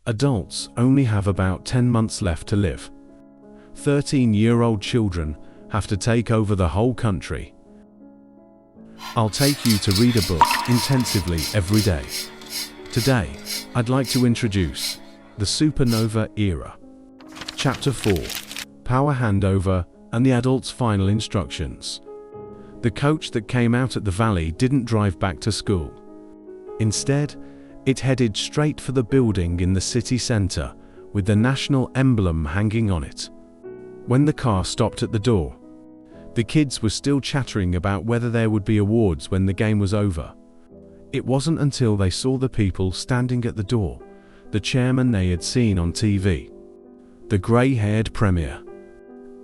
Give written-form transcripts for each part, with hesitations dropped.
Adults only have about 10 months left to live. 13-year-old children have to take over the whole country. I'll take you to read a book intensively every day. Today, I'd like to introduce the Supernova Era. Chapter 4: Power Handover and the Adult's Final Instructions. The coach that came out at the valley didn't drive back to school. Instead, it headed straight for the building in the city center with the national emblem hanging on it. When the car stopped at the door, the kids were still chattering about whether there would be awards when the game was over. It wasn't until they saw the people standing at the door, the chairman they had seen on TV, the grey-haired premier,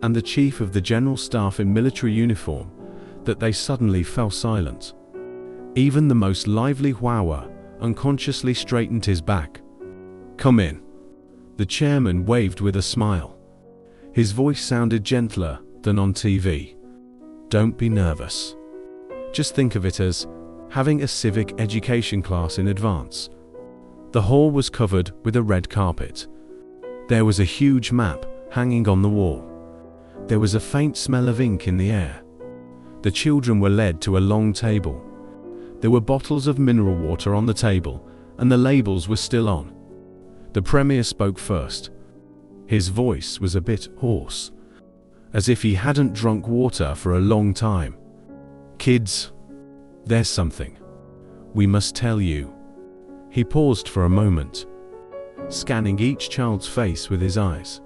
and the chief of the general staff in military uniform, that they suddenly fell silent. Even the most lively Huawa unconsciously straightened his back. "Come in." The chairman waved with a smile. His voice sounded gentler than on TV. "Don't be nervous. Just think of it as having a civic education class in advance." The hall was covered with a red carpet. There was a huge map hanging on the wall. There was a faint smell of ink in the air. The children were led to a long table. There were bottles of mineral water on the table, and the labels were still on. The premier spoke first. His voice was a bit hoarse, as if he hadn't drunk water for a long time. "Kids, there's something we must tell you." He paused for a moment, scanning each child's face with his eyes.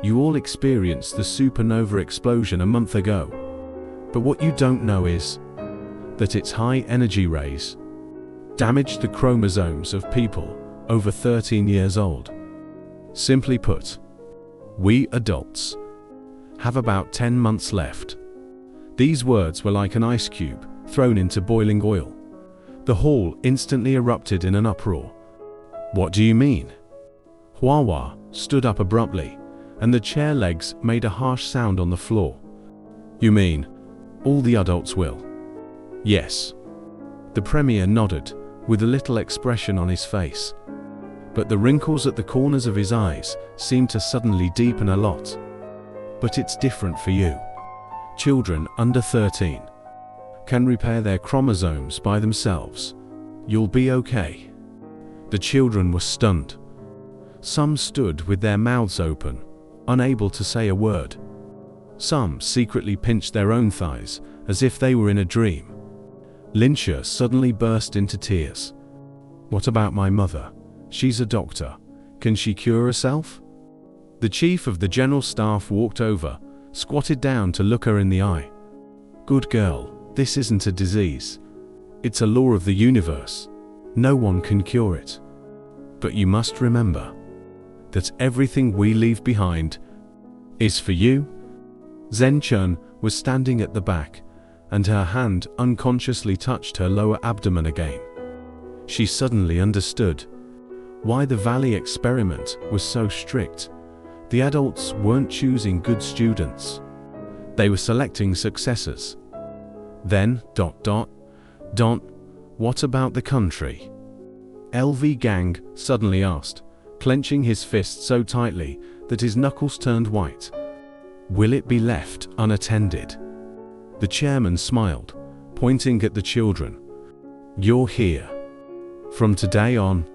"You all experienced the supernova explosion a month ago, but what you don't know is that its high energy rays damaged the chromosomes of people over 13 years old. Simply put, we adults have about 10 months left." These words were like an ice cube thrown into boiling oil. The hall instantly erupted in an uproar. "What do you mean?" Huawa stood up abruptly, and the chair legs made a harsh sound on the floor. "You mean all the adults will?" "Yes." The premier nodded, with a little expression on his face. But the wrinkles at the corners of his eyes seemed to suddenly deepen a lot. "But it's different for you. Children under 13 can repair their chromosomes by themselves. You'll be okay." The children were stunned. Some stood with their mouths open, unable to say a word. Some secretly pinched their own thighs, as if they were in a dream. Linsha suddenly burst into tears. "What about my mother? She's a doctor. Can she cure herself?" The chief of the general staff walked over, squatted down to look her in the eye. "Good girl, this isn't a disease. It's a law of the universe. No one can cure it. But you must remember that everything we leave behind is for you." Zhen Chun was standing at the back, and her hand unconsciously touched her lower abdomen again. She suddenly understood why the Valley experiment was so strict. The adults weren't choosing good students. They were selecting successors. Then, what about the country? LV Gang suddenly asked, clenching his fist so tightly that his knuckles turned white. "Will it be left unattended?" The chairman smiled, pointing at the children. "You're here. From today on,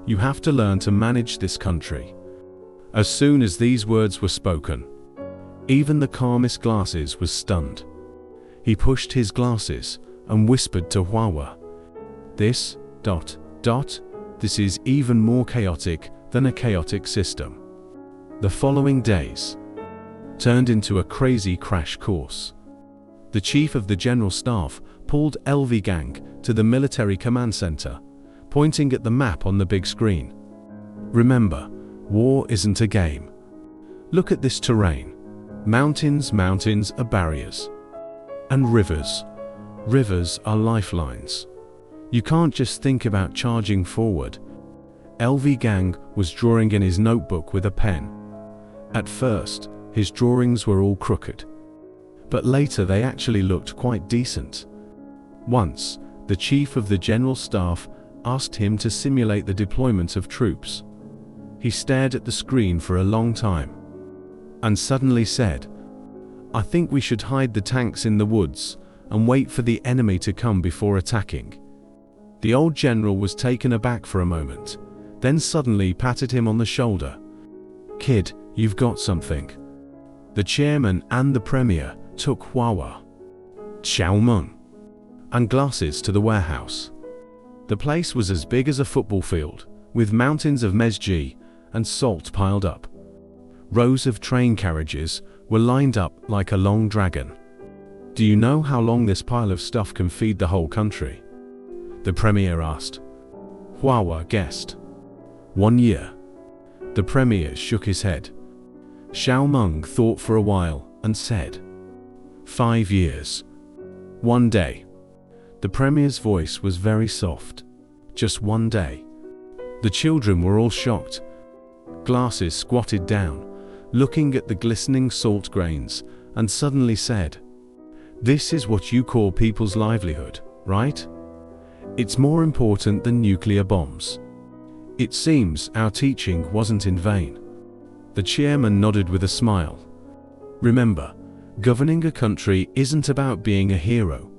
you have to learn to manage this country." As soon as these words were spoken, even the calmest glasses was stunned. He pushed his glasses and whispered to Huawa, This is even more chaotic than a chaotic system." The following days turned into a crazy crash course. The chief of the general staff pulled LV Gang to the military command center, pointing at the map on the big screen. "Remember, war isn't a game. Look at this terrain. Mountains are barriers. And rivers are lifelines. You can't just think about charging forward." LV Gang was drawing in his notebook with a pen. At first, his drawings were all crooked, but later they actually looked quite decent. Once, the chief of the general staff asked him to simulate the deployment of troops. He stared at the screen for a long time, and suddenly said, "I think we should hide the tanks in the woods and wait for the enemy to come before attacking." The old general was taken aback for a moment, then suddenly patted him on the shoulder. "Kid, you've got something." The chairman and the premier took Hua, Xiao Meng, and glasses to the warehouse. The place was as big as a football field, with mountains of mezji and salt piled up. Rows of train carriages were lined up like a long dragon. "Do you know how long this pile of stuff can feed the whole country?" the premier asked. Hua guessed. 1 year. The premier shook his head. Xiao Meng thought for a while and said, 5 years. 1 day. The premier's voice was very soft. Just 1 day. The children were all shocked. Glasses squatted down, looking at the glistening salt grains, and suddenly said, "This is what you call people's livelihood, right? It's more important than nuclear bombs." It seems our teaching wasn't in vain. The chairman nodded with a smile. Remember, governing a country isn't about being a hero.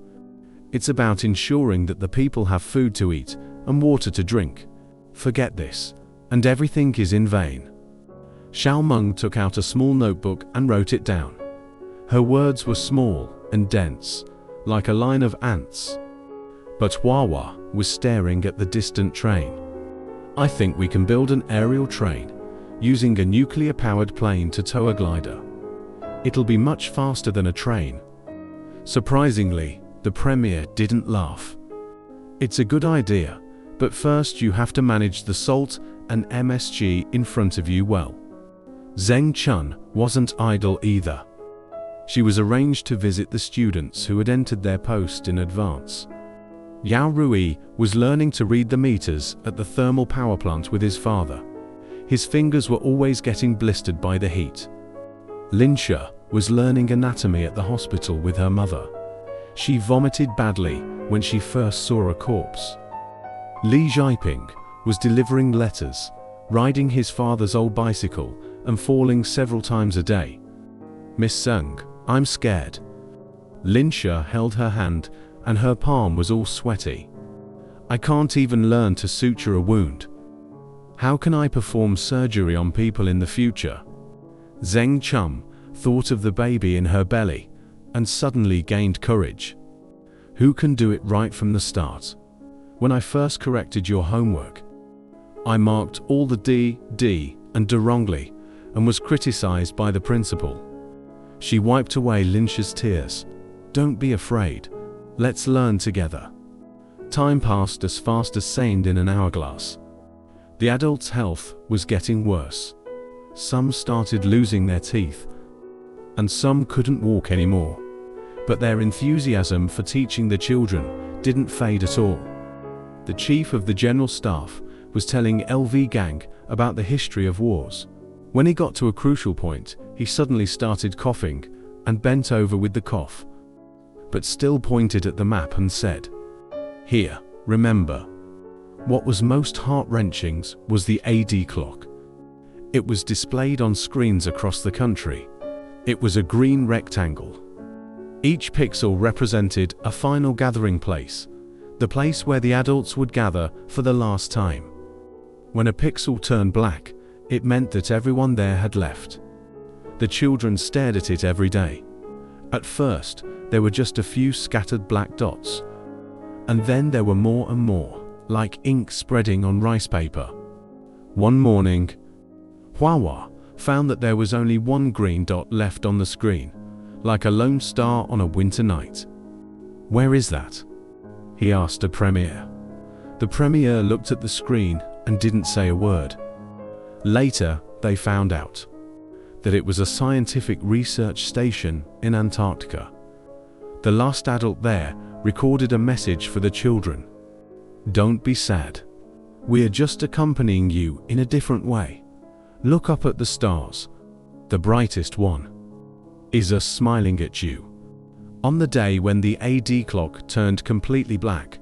It's about ensuring that the people have food to eat and water to drink. Forget this, and everything is in vain. Xiao Meng took out a small notebook and wrote it down. Her words were small and dense, like a line of ants. But Hua was staring at the distant train. "I think we can build an aerial train, using a nuclear-powered plane to tow a glider. It'll be much faster than a train." Surprisingly, the premier didn't laugh. "It's a good idea, but first you have to manage the salt and MSG in front of you well." Zheng Chun wasn't idle either. She was arranged to visit the students who had entered their post in advance. Yao Rui was learning to read the meters at the thermal power plant with his father. His fingers were always getting blistered by the heat. Linsha was learning anatomy at the hospital with her mother. She vomited badly when she first saw a corpse. Li Zhaiping was delivering letters, riding his father's old bicycle and falling several times a day. "Miss Sung, I'm scared." Linsha held her hand and her palm was all sweaty. "I can't even learn to suture a wound. How can I perform surgery on people in the future?" Zheng Chum thought of the baby in her belly and suddenly gained courage. "Who can do it right from the start? When I first corrected your homework, I marked all the D, and D wrongly and was criticized by the principal." She wiped away Linsha's tears. "Don't be afraid. Let's learn together." Time passed as fast as sand in an hourglass. The adults' health was getting worse. Some started losing their teeth, and some couldn't walk anymore. But their enthusiasm for teaching the children didn't fade at all. The chief of the general staff was telling LV Gang about the history of wars. When he got to a crucial point, he suddenly started coughing and bent over with the cough, but still pointed at the map and said, "Here, remember." What was most heart-wrenching was the AD clock. It was displayed on screens across the country. It was a green rectangle. Each pixel represented a final gathering place, the place where the adults would gather for the last time. When a pixel turned black, it meant that everyone there had left. The children stared at it every day. At first, there were just a few scattered black dots. And then there were more and more, like ink spreading on rice paper. One morning, Hua found that there was only one green dot left on the screen, like a lone star on a winter night. "Where is that?" he asked a premier. The premier looked at the screen and didn't say a word. Later, they found out that it was a scientific research station in Antarctica. The last adult there recorded a message for the children. "Don't be sad. We are just accompanying you in a different way. Look up at the stars. The brightest one is us smiling at you." On the day when the AD clock turned completely black,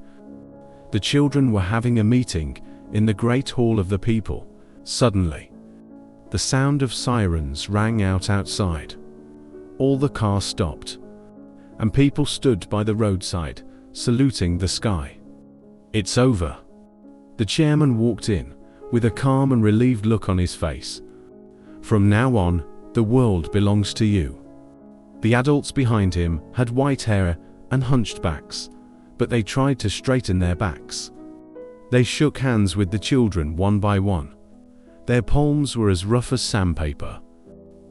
the children were having a meeting in the Great Hall of the People, Suddenly, the sound of sirens rang out outside. All the cars stopped, and people stood by the roadside, saluting the sky. It's over. The chairman walked in, with a calm and relieved look on his face. From now on, the world belongs to you. The adults behind him had white hair and hunched backs, but they tried to straighten their backs. They shook hands with the children one by one. Their palms were as rough as sandpaper.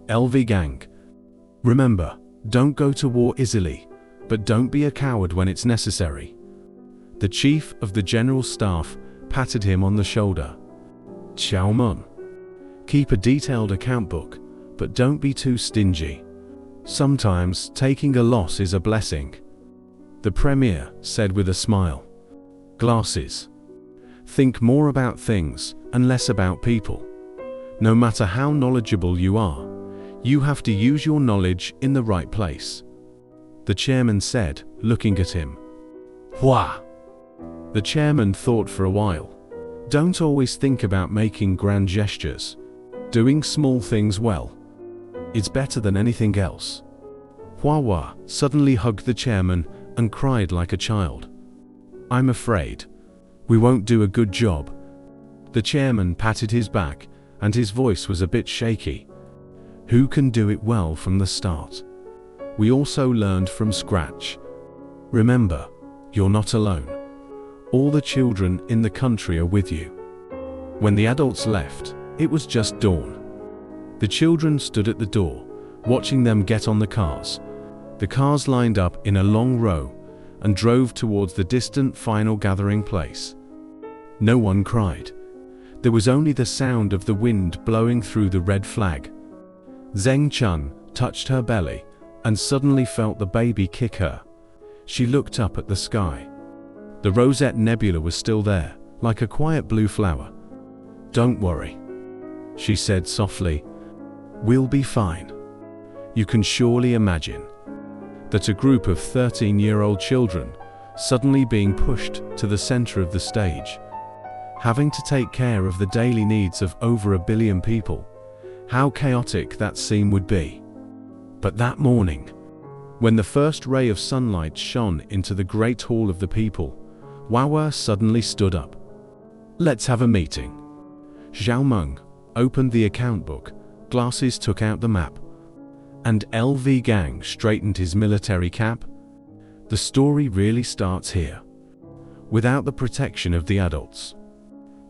LV gang. Remember, don't go to war easily, but don't be a coward when it's necessary. The chief of the general staff patted him on the shoulder. Xiao Meng. Keep a detailed account book, but don't be too stingy. Sometimes taking a loss is a blessing. The premier said with a smile. Glasses. Think more about things and less about people. No matter how knowledgeable you are, you have to use your knowledge in the right place. The chairman said, looking at him. Hua! The chairman thought for a while. Don't always think about making grand gestures. Doing small things well. It's better than anything else. Hua suddenly hugged the chairman and cried like a child. I'm afraid we won't do a good job. The chairman patted his back, and his voice was a bit shaky. Who can do it well from the start? We also learned from scratch. Remember, you're not alone. All the children in the country are with you. When the adults left, it was just dawn. The children stood at the door, watching them get on the cars. The cars lined up in a long row and drove towards the distant final gathering place. No one cried. There was only the sound of the wind blowing through the red flag. Zheng Chun touched her belly and suddenly felt the baby kick her. She looked up at the sky. The Rosette Nebula was still there, like a quiet blue flower. Don't worry, she said softly. We'll be fine. You can surely imagine that a group of 13-year-old children suddenly being pushed to the center of the stage, having to take care of the daily needs of over 1 billion people. How chaotic that scene would be. But that morning, when the first ray of sunlight shone into the great hall of the people, Wawa suddenly stood up. Let's have a meeting. Xiao Meng opened the account book, Glasses took out the map, and LV Gang straightened his military cap. The story really starts here. Without the protection of the adults,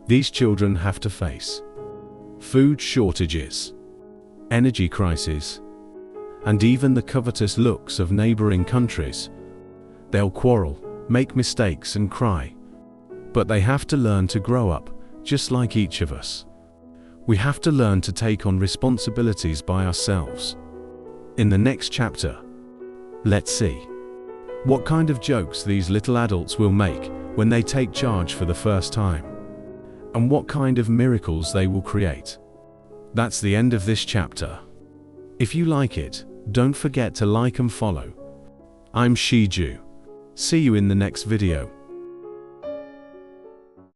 these children have to face food shortages, energy crises, and even the covetous looks of neighboring countries. They'll quarrel, make mistakes and cry. But they have to learn to grow up, just like each of us. We have to learn to take on responsibilities by ourselves. In the next chapter, let's see what kind of jokes these little adults will make when they take charge for the first time, and what kind of miracles they will create. That's the end of this chapter. If you like it, don't forget to like and follow. I'm Shiju. See you in the next video.